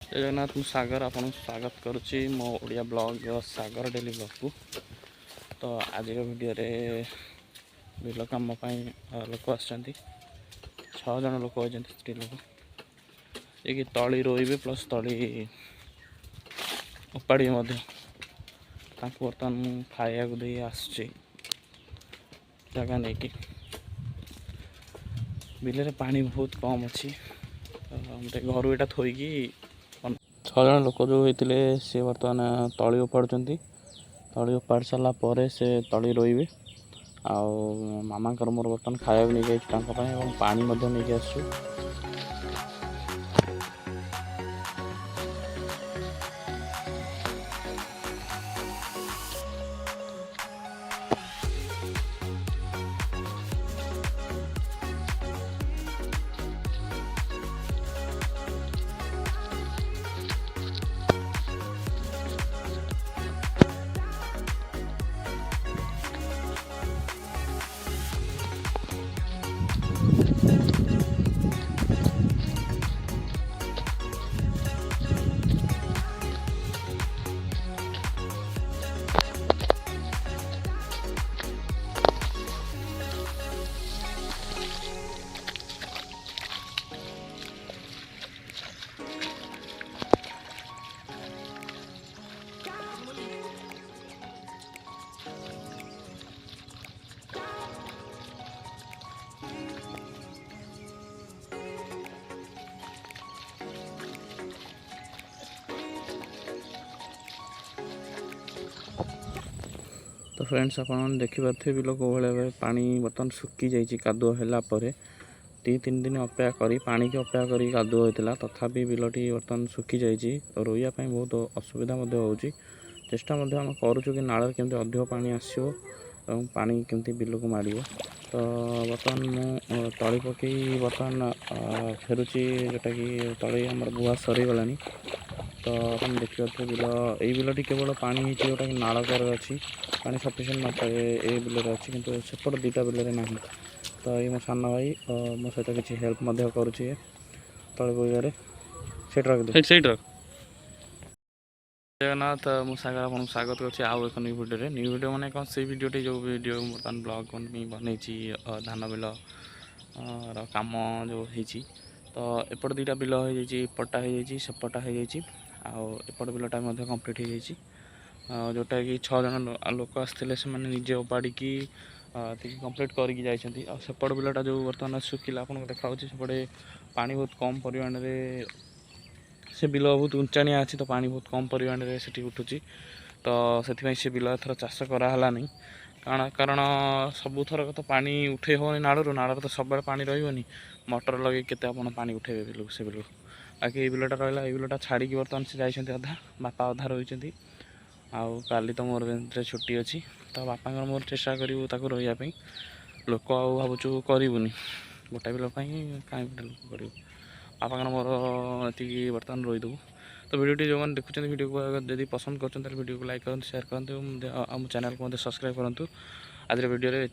जय जगन्नाथ मु सागर आपन स्वागत करुच्ची मो ओडिया ब्लॉग सागर डेली ब्लॉग को। तो आज वीडियो रे बिल कम लोक आसछन्ती 6 जन लोक होइछन्ती स्त्री लोक ये तली रोइबे प्लस तली उपाड़ी बर्तमान खाया दे आसुची जगह नहीं कि बिल रे पानी बहुत कम अच्छी घर यहाँ थोइकी 6 जन लोक जो होते सी बर्तमान तली उपाड़ुंट तली उपाड़ सारा पर से तली रोइबे आउ मामा मोर बर्तमान खाया नहीं जाए पानी नहीं आसु। तो फ्रेंड्स आप देखिपे बिल कौ भाई पानी बर्तमान सुखी जाइए कादुआ है 2-3 दिन अपेक्षा करी पानी की अपेक्षा करी कादुआ होता तथापि बिलटी बर्तमान सुखी जाइए रोइया बहुत असुविधा हो चेष्टा आम करुचु कि नाल केमती अधिक पानी आसो पानी केमती बिल को मार तो बर्तमान मु तली पकई बर्तमान फेरुची जोटा कि तली आम बुआ सरीगला तो आप देखिए बिल ये बिलटी केवल पानी जोटा कि नाड़कर अच्छी पानी सफिसीयंट मात्रा ये बिल अच्छी किंतु सेपट 2टा बिल ना तो ये मो सान भाई मो सहित किसी हेल्प करुचे तले बोइबारे सेट जगन्नाथ मु सागर आपन स्वागत करछि आउ एक न्यू वीडियो माने कौन से वीडियो जो वीडियो बर्तमान ब्लॉग बनै धान बिल काम जो होती तो एपट 2टा बिल हो पट्टा हो सेपटा हो एपट बिलटा कंप्लीट हो जोटा कि 6 जन लोक आसते से निजे उपाड़ी कंप्लीट करके जाइछन्ती सेपट बिलटा जो बर्तमान सुखिला आपन देखा सेपटे पानी बहुत कम परिमाण से बिल बहुत उंचाणिया अच्छी तो पानी बहुत कम परिमाण से उठुची तो से बिल एथर चाष कराला नहीं कारण सबू थरक तो पानी उठे होनी नाड़ तो सब पानी रही मोटर लगे केते पानी उठे बिल से बिल बाकी ये बिलटा रहा ये बिलटा छाड़ी बर्तमान से जाइए अधा बापा अधा रही आउ काली तो मोर छुट्टी अच्छी तो बापा मोर चेष्टा करूँ रही लोक आ भावुँ करूनी गोटा बिल कहीं करूँ बापा मोर ये बर्तमान रहीदेव तो वीडियो जो मैंने देखुं वीडियो को जब पसंद कर वीडियो को लाइक करूँ शेयर करूँ चैनल को सब्सक्राइब करूँ आज वीडियो।